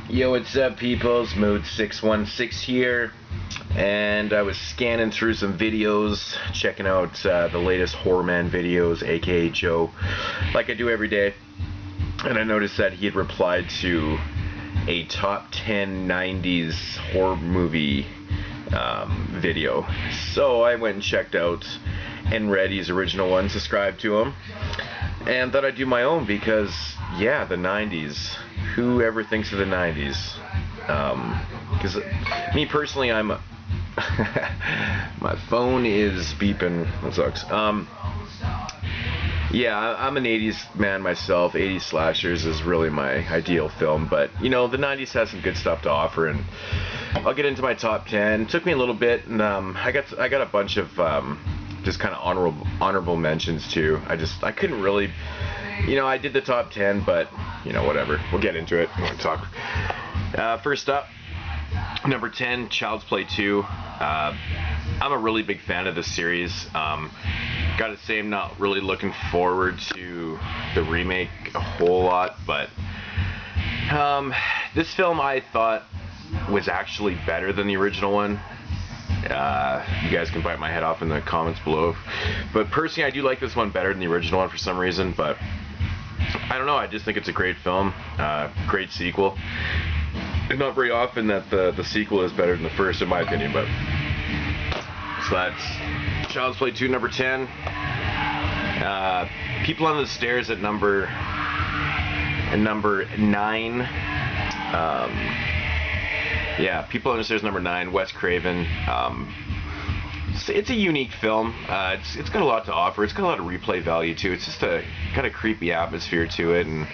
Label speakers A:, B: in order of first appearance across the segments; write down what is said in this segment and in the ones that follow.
A: Yo, what's up, peoples? Moodz616 here, and I was scanning through some videos, checking out the latest Horror Man videos, aka Joe, like I do every day, and I noticed that he had replied to a top 10 90s horror movie video. So I went and checked out nready's original one, subscribed to him, and thought I'd do my own because, yeah, the 90s. Who ever thinks of the 90s? Because me personally, I'm my phone is beeping. That sucks. Yeah, I'm an 80s man myself. 80s slashers is really my ideal film, but you know, the 90s has some good stuff to offer, and I'll get into my top 10. It took me a little bit, and I got a bunch of just kind of honorable mentions too. I couldn't really, you know, I did the top 10, but you know, whatever. We'll get into it. We'll talk. First up, number 10, Child's Play 2. I'm a really big fan of this series. Gotta say, I'm not really looking forward to the remake a whole lot, but this film I thought was actually better than the original one. You guys can bite my head off in the comments below, but personally I do like this one better than the original one for some reason. But I don't know, I just think it's a great film, great sequel. It's not very often that the sequel is better than the first, in my opinion. But so that's Child's Play 2, number 10. People on the Stairs at number 9. Yeah, People on the Stairs, number 9. Wes Craven. It's a unique film. It's got a lot to offer. It's got a lot of replay value too. It's just got a creepy atmosphere to it, and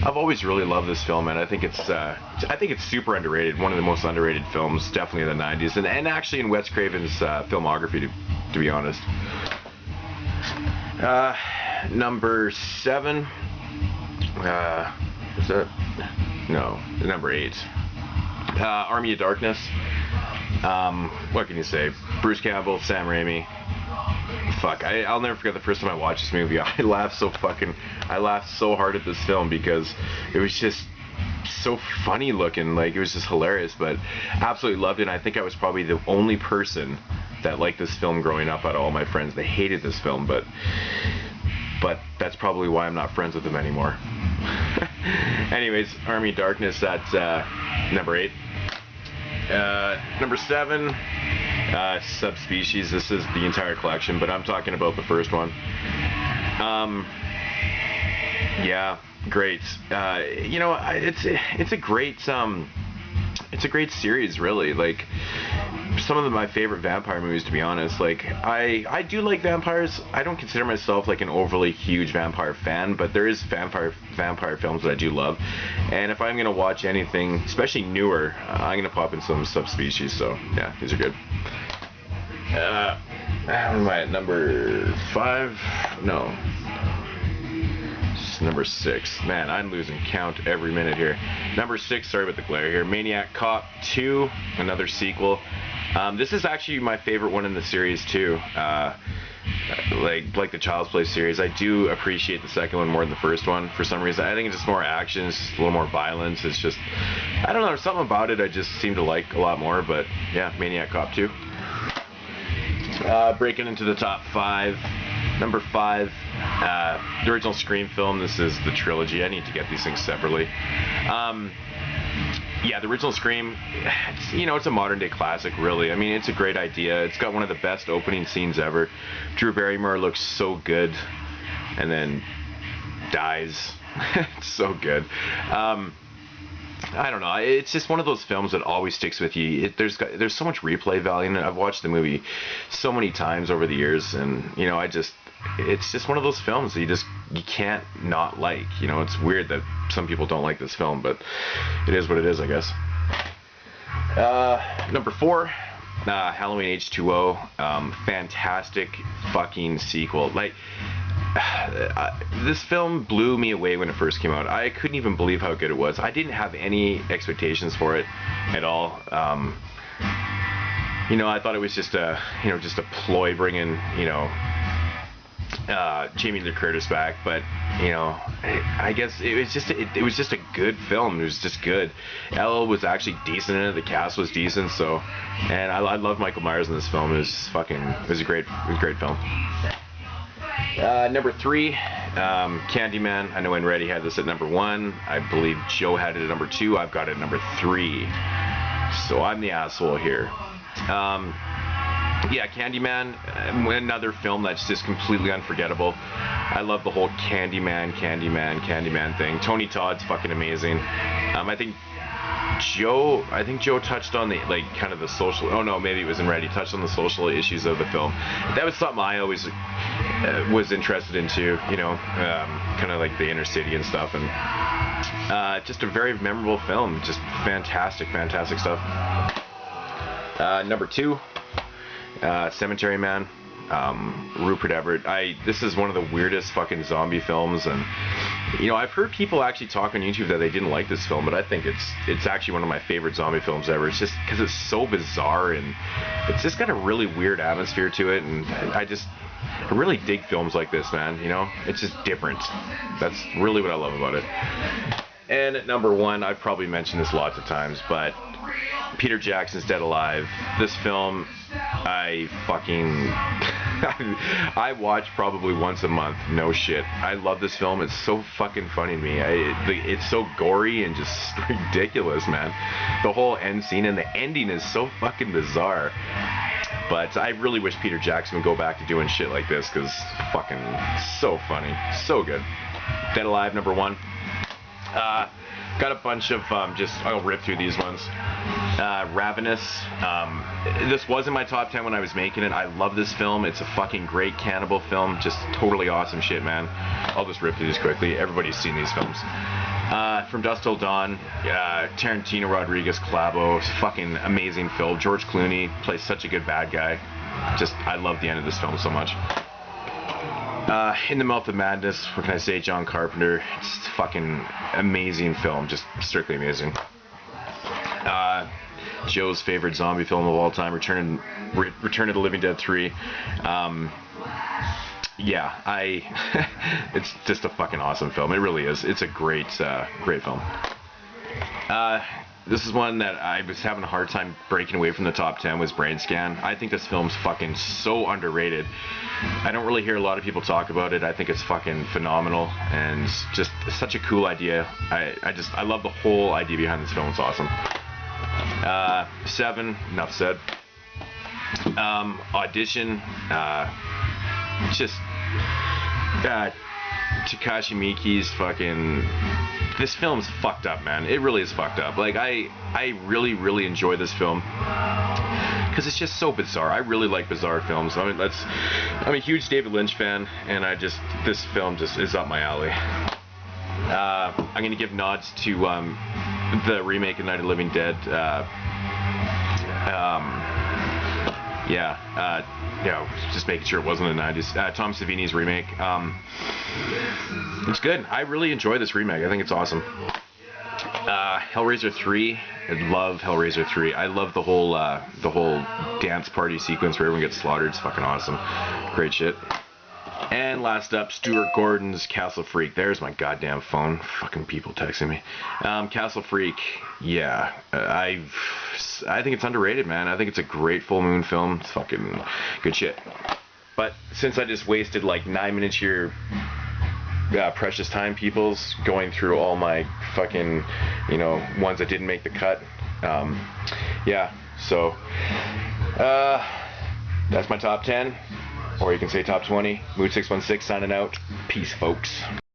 A: I've always really loved this film, and I think it's super underrated. One of the most underrated films, definitely in the 90s, and actually in Wes Craven's filmography, to be honest. Number 7. Is that? No, number 8. Army of Darkness. What can you say? Bruce Campbell, Sam Raimi. Fuck, I'll never forget the first time I watched this movie. I laughed so hard at this film because it was just so funny looking. Like, it was just hilarious, but absolutely loved it. And I think I was probably the only person that liked this film growing up out of all my friends. They hated this film, but that's probably why I'm not friends with them anymore. Anyways, Army of Darkness, that's number 8. Number 7, Subspecies. This is the entire collection, but I'm talking about the first one. Yeah, great. You know, it's a great series, really. Like, some of my favorite vampire movies, to be honest. Like, I do like vampires. I don't consider myself like an overly huge vampire fan, but there is vampire films that I do love. And if I'm gonna watch anything, especially newer, I'm gonna pop in some Subspecies. So yeah, these are good. Am I at number 5? No. Number 6. Man, I'm losing count every minute here. Number 6, sorry about the glare here. Maniac Cop 2, another sequel. This is actually my favorite one in the series too. Like the Child's Play series, I do appreciate the second one more than the first one for some reason. I think it's just more action, it's just a little more violence. It's just, I don't know, there's something about it I just seem to like a lot more. But yeah, Maniac Cop 2. Breaking into the top 5. Number 5, the original Scream film. This is the trilogy. I need to get these things separately. Yeah, the original Scream, it's a modern day classic, really. I mean, it's a great idea. It's got one of the best opening scenes ever. Drew Barrymore looks so good and then dies. It's so good. I don't know. It's just one of those films that always sticks with you. There's so much replay value in it. I've watched the movie so many times over the years, and you know, it's just one of those films that you can't not like. You know, it's weird that some people don't like this film, but it is what it is, I guess. Number 4, Halloween H2O. Fantastic fucking sequel. Like, this film blew me away when it first came out. I couldn't even believe how good it was. I didn't have any expectations for it at all. You know, I thought it was just a ploy bringing, Jamie Lee Curtis back, but you know, I guess it was just a good film. It was just good. Elle was actually decent in it. The cast was decent. So, and I love Michael Myers in this film. It was a great film. Number 3, Candyman. I know nready had this at number 1. I believe Joe had it at number 2. I've got it at number 3. So I'm the asshole here. Yeah, Candyman, another film that's just completely unforgettable. I love the whole Candyman thing. Tony Todd's fucking amazing. I think Joe touched on the, like, kind of the social, oh no, maybe it was nready, touched on the social issues of the film. That was something I always was interested in too, you know, kind of like the inner city and stuff, and just a very memorable film, just fantastic stuff. Number 2, Cemetery Man, Rupert Everett. This is one of the weirdest fucking zombie films, and you know, I've heard people actually talk on YouTube that they didn't like this film, but I think it's actually one of my favorite zombie films ever. It's just because it's so bizarre, and it's just got a really weird atmosphere to it, and I really dig films like this, man. You know, it's just different. That's really what I love about it. And at number 1, I've probably mentioned this lots of times, but Peter Jackson's Dead Alive. This film, I watch probably once a month. No shit. I love this film. It's so fucking funny to me. It's so gory and just ridiculous, man. The whole end scene and the ending is so fucking bizarre. But I really wish Peter Jackson would go back to doing shit like this, because fucking so funny. So good. Dead Alive, number 1. Got a bunch of, I'll rip through these ones. Ravenous. This was in my top 10 when I was making it. I love this film. It's a fucking great cannibal film. Just totally awesome shit, man. I'll just rip through these quickly. Everybody's seen these films. From Dusk Till Dawn, Tarantino, Rodriguez, Collabo. Fucking amazing film. George Clooney plays such a good bad guy. I love the end of this film so much. In the Mouth of Madness, what can I say? John Carpenter. It's a fucking amazing film, just strictly amazing. Joe's favorite zombie film of all time, Return of the Living Dead 3. It's just a fucking awesome film. It really is. It's a great film. This is one that I was having a hard time breaking away from the top 10, was Brain Scan. I think this film's fucking so underrated. I don't really hear a lot of people talk about it. I think it's fucking phenomenal, and just such a cool idea. I love the whole idea behind this film. It's awesome. 7, enough said. Audition, Takashi Miike's fucking... This film's fucked up, man. It really is fucked up. Like, I really enjoy this film because it's just so bizarre. I really like bizarre films. I'm a huge David Lynch fan, and this film just is up my alley. I'm gonna give nods to the remake of Night of the Living Dead. Just making sure it wasn't the 90s. Tom Savini's remake. It's good. I really enjoy this remake. I think it's awesome. Hellraiser 3. I love Hellraiser 3. I love the whole dance party sequence where everyone gets slaughtered. It's fucking awesome. Great shit. And last up, Stuart Gordon's Castle Freak. There's my goddamn phone. Fucking people texting me. Castle Freak. Yeah. I think it's underrated, man. I think it's a great full moon film. It's fucking good shit. But since I just wasted like 9 minutes here, precious time, peoples, going through all my fucking, ones that didn't make the cut. So that's my top 10. Or you can say top 20. Moodz616 signing out. Peace, folks.